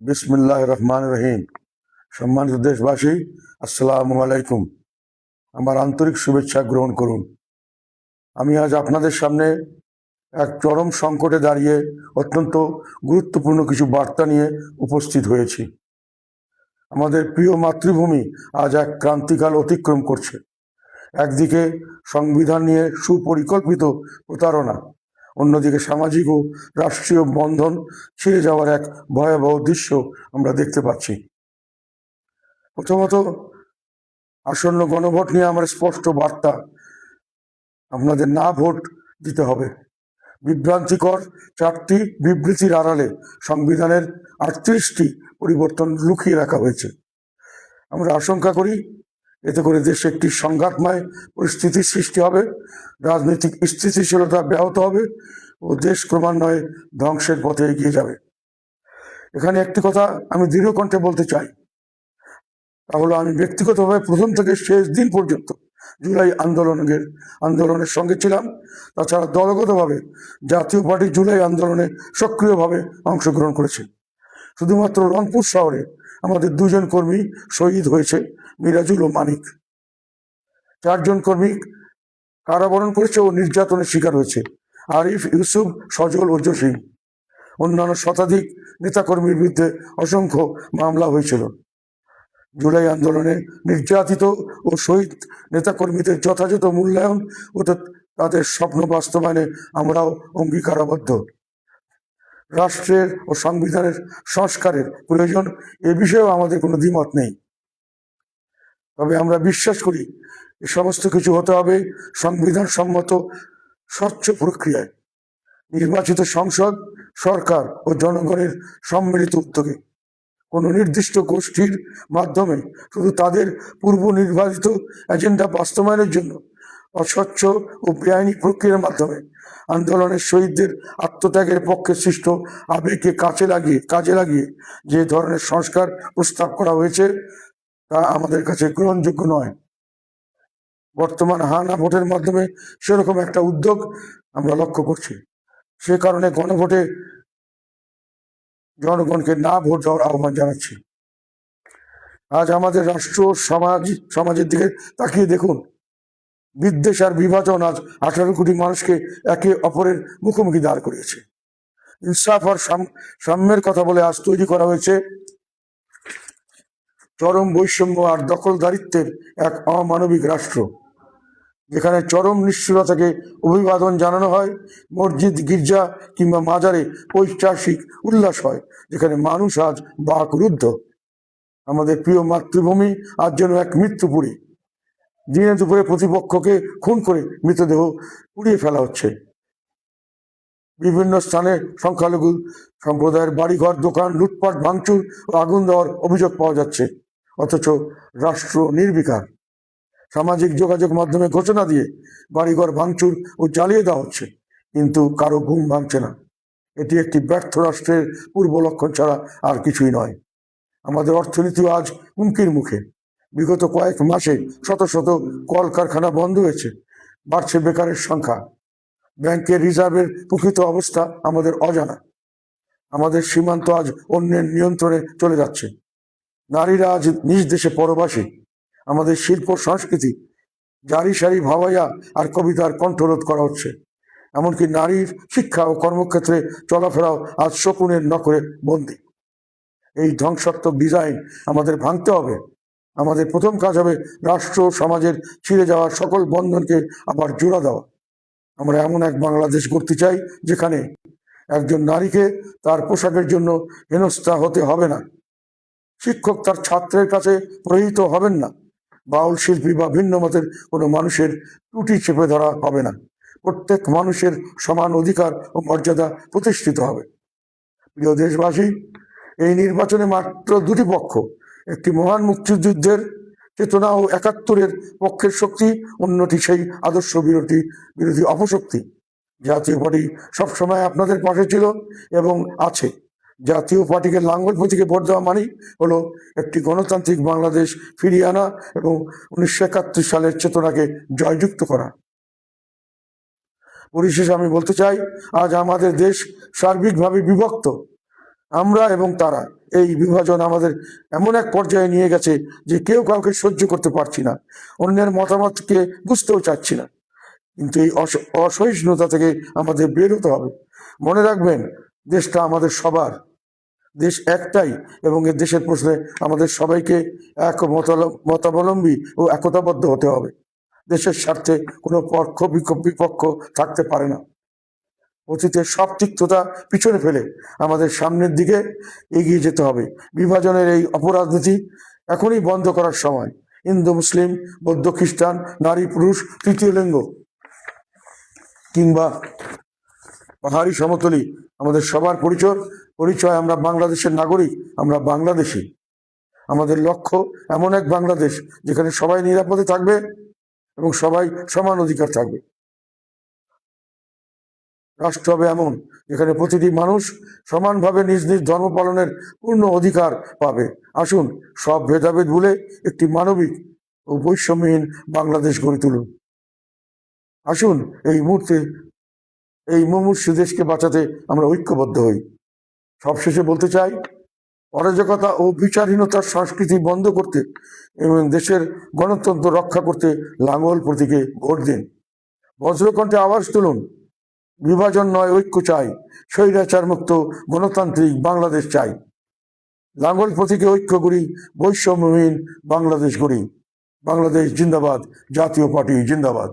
বিসমিল্লাহির রহমানির রহিম। সম্মানিত দেশবাসী, আসসালামু আলাইকুম। আমার আন্তরিক শুভেচ্ছা গ্রহণ করুন। আমি আজ আপনাদের সামনে এক চরম সংকটে দাঁড়িয়ে অত্যন্ত গুরুত্বপূর্ণ কিছু বার্তা নিয়ে উপস্থিত হয়েছি। আমাদের প্রিয় মাতৃভূমি আজ এক ক্রান্তিকাল অতিক্রম করছে। একদিকে সংবিধান নিয়ে সুপরিকল্পিত প্রতারণা, অন্যদিকে সামাজিক ও রাষ্ট্রীয় বন্ধন ছিঁড়ে যাওয়ার এক ভয়াবহ দৃশ্য আমরা দেখতে পাচ্ছি। প্রথমত, আসন্ন গণভোট নিয়ে আমার স্পষ্ট বার্তা: আপনাদের না ভোট দিতে হবে। বিভ্রান্তিকর চারটি বিবৃতির আড়ালে সংবিধানের 38টি পরিবর্তন লুকিয়ে রাখা হয়েছে। আমরা আশঙ্কা করি এতে করে দেশে একটি সংঘাতময় পরিস্থিতির সৃষ্টি হবে, রাজনৈতিক স্থিতিশীলতা ব্যাহত হবে ও দেশ ক্রমান্বয়ে ধ্বংসের পথে এগিয়ে যাবে। এখানে একটি কথা আমি দৃঢ় কণ্ঠে বলতে চাই, তা হলো আমি ব্যক্তিগতভাবে প্রথম থেকে শেষ দিন পর্যন্ত জুলাই আন্দোলনের সঙ্গে ছিলাম। তাছাড়া দলগতভাবে জাতীয় পার্টি জুলাই আন্দোলনে সক্রিয়ভাবে অংশগ্রহণ করেছে। শুধুমাত্র রংপুর শহরে আমাদের দুজন কর্মী শহীদ হয়েছে, মিরাজুল ও মানিক। 4 জন কর্মী কারাবরণ করেছে ও নির্যাতনের শিকার হয়েছে: আরিফ, ইউসুফ, সজল ও জসিম। অন্যান্য শতাধিক নেতাকর্মীর বিরুদ্ধে অসংখ্য মামলা হয়েছিল। জুলাই আন্দোলনে নির্যাতিত ও শহীদ নেতাকর্মীদের যথাযথ মূল্যায়ন ও তাদের স্বপ্ন বাস্তবায়নে আমরাও অঙ্গীকারাবদ্ধ। রাষ্ট্রের ও সংবিধানের সংস্কারের প্রয়োজন, এ বিষয়েও আমাদের কোনো দ্বিমত নেই। তবে আমরা বিশ্বাস করি এ সমস্ত কিছু হতে হবে সংবিধান সম্মত স্বচ্ছ প্রক্রিয়ায়, নির্বাচিত সংসদ, সরকার ও জনগণের সম্মিলিত উদ্যোগে। কোনো নির্দিষ্ট গোষ্ঠীর মাধ্যমে শুধু তাদের পূর্ব নির্ধারিত এজেন্ডা বাস্তবায়নের জন্য অস্বচ্ছ ও বেআইনি প্রক্রিয়ার মাধ্যমে আন্দোলনের শহীদদের আত্মত্যাগের পক্ষে সৃষ্ট আবেগকে কাজে লাগিয়ে যে ধরনের সংস্কার প্রস্তাব করা হয়েছে তা আমাদের কাছে গ্রহণযোগ্য নয়। বর্তমান হানা ভোটের মাধ্যমে সেরকম একটা উদ্যোগ আমরা লক্ষ্য করছি। সে কারণে গণভোটে জনগণকে না ভোট দেওয়ার আহ্বান জানাচ্ছি। আজ আমাদের রাষ্ট্র সমাজের দিকে তাকিয়ে দেখুন। বিদ্বেষ আর বিভাজন আজ 18 কোটি মানুষকে একে অপরের মুখোমুখি দাঁড় করিয়েছে। ইনসাফ আর সাম্যের কথা বলে আজ তৈরি করা হয়েছে চরম বৈষম্য আর দখলদারিত্বের এক অমানবিক রাষ্ট্র, যেখানে চরম নিষ্ঠুরতাকে অভিবাদন জানানো হয়, মসজিদ, গির্জা কিংবা মাজারে ঐতিহাসিক উল্লাস হয়, যেখানে মানুষ আজ বাকরুদ্ধ। আমাদের প্রিয় মাতৃভূমি আজ যেন এক মৃত্যুপুরী। দিনে দুপুরে প্রতিপক্ষকে খুন করে মৃতদেহ পুড়িয়ে ফেলা হচ্ছে। বিভিন্ন স্থানে সংখ্যালঘু সম্প্রদায়ের বাড়িঘর, দোকান লুটপাট, ভাঙচুর ও আগুন দেওয়ার অভিযোগ পাওয়া যাচ্ছে, অথচ রাষ্ট্র নির্বিকার। সামাজিক যোগাযোগ মাধ্যমে ঘোষণা দিয়ে বাড়িঘর ভাঙচুর ও জ্বালিয়ে দেওয়া হচ্ছে, কিন্তু কারো ঘুম ভাঙছে না। এটি একটি ব্যর্থ রাষ্ট্রের পূর্ব লক্ষণ ছাড়া আর কিছুই নয়। আমাদের অর্থনীতি আজ হুমকির মুখে। বিগত কয়েক মাসে শত শত কলকারখানা বন্ধ হয়েছে, বাড়ছে বেকারের সংখ্যা। ব্যাংকের রিজার্ভের প্রকৃত অবস্থা আমাদের অজানা। আমাদের সীমান্ত আজ অন্যের নিয়ন্ত্রণে চলে যাচ্ছে। নারীরা আজ নিজ দেশে পরবাসী। আমাদের শিল্প সংস্কৃতি, জারি সারি ভাবাইয়া আর কবিতার কণ্ঠরোধ করা হচ্ছে। এমনকি নারীর শিক্ষা ও কর্মক্ষেত্রে চলাফেরাও আজ শকুনের নখরে বন্দী। এই ধ্বংসাত্মক ডিজাইন আমাদের ভাঙতে হবে। আমাদের প্রথম কাজ হবে রাষ্ট্র সমাজের ছিঁড়ে যাওয়া সকল বন্ধনকে আবার জোড়া দেওয়া। আমরা এমন এক বাংলাদেশ গড়তে চাই যেখানে একজন নারীকে তার পোশাকের জন্য হেনস্থা হতে হবে না, শিক্ষক তার ছাত্রের কাছে প্রহিত হবেন না, বাউল শিল্পী বা ভিন্ন মতের কোনো মানুষের ত্রুটি চেপে ধরা হবে না। প্রত্যেক মানুষের সমান অধিকার ও মর্যাদা প্রতিষ্ঠিত হবে। প্রিয় দেশবাসী, এই নির্বাচনে মাত্র 2টি পক্ষ, একটি মহান মুক্তিযুদ্ধের চেতনা ও 71-এর পক্ষের শক্তি, অন্যটি সেই আদর্শ বিরোধী অপশক্তি। জাতীয় পার্টি সবসময় আপনাদের পাশে ছিল এবং আছে। জাতীয় পার্টিকে লাঙ্গল প্রতীকে ভোট দেওয়া মানেই হলো একটি গণতান্ত্রিক বাংলাদেশ ফিরিয়ে আনা এবং 1971 সালের চেতনাকে জয়যুক্ত করা। পরিশেষে আমি বলতে চাই, আজ আমাদের দেশ সার্বিকভাবে বিভক্ত। আমরা এবং তারা, এই বিভাজন আমাদের এমন এক পর্যায়ে নিয়ে গেছে যে কেউ কাউকে সহ্য করতে পারছি না, অন্যের মতামতকে বুঝতেও চাচ্ছি না। কিন্তু এই অসহিষ্ণুতা থেকে আমাদের বের হতে হবে। মনে রাখবেন, দেশটা আমাদের সবার, দেশ একটাই, এবং এ দেশের প্রশ্নে আমাদের সবাইকে এক মতাবলম্বী ও একতাবদ্ধ হতে হবে। দেশের স্বার্থে কোনো বিপক্ষ থাকতে পারে না। অতীতের সব তিক্ততা পিছনে ফেলে আমাদের সামনের দিকে এগিয়ে যেতে হবে। বিভাজনের এই অপরাজনীতি এখনই বন্ধ করার সময়। হিন্দু, মুসলিম, বৌদ্ধ, খ্রিস্টান, নারী, পুরুষ, তৃতীয় লিঙ্গ কিংবা পাহাড়ি সমতলী, আমাদের সবার পরিচয় আমরা বাংলাদেশের নাগরিক, আমরা বাংলাদেশী। আমাদের লক্ষ্য এমন এক বাংলাদেশ যেখানে সবাই নিরাপদে থাকবে এবং সবাই সমান অধিকার থাকবে। রাষ্ট্র হবে এমন যেখানে প্রতিটি মানুষ সমানভাবে নিজ নিজ ধর্ম পালনের পূর্ণ অধিকার পাবে। আসুন সব ভেদাভেদ ভুলে একটি মানবিক ও বৈষম্যহীন বাংলাদেশ গড়ে তুলুন। আসুন এই মুমূর্ষু দেশকে বাঁচাতে আমরা ঐক্যবদ্ধ হই। সবশেষে বলতে চাই, অরাজকতা ও বিচারহীনতার সংস্কৃতি বন্ধ করতে এবং দেশের গণতন্ত্র রক্ষা করতে লাঙ্গল প্রতীকে ভোট দিন। বজ্রকণ্ঠে আওয়াজ তুলুন, বিভাজন নয়, ঐক্য চাই। স্বৈরাচার মুক্ত গণতান্ত্রিক বাংলাদেশ চাই। লাঙ্গল প্রতীকে ঐক্য করি, বৈষম্যহীন বাংলাদেশ গড়ি। বাংলাদেশ জিন্দাবাদ, জাতীয় পার্টি জিন্দাবাদ।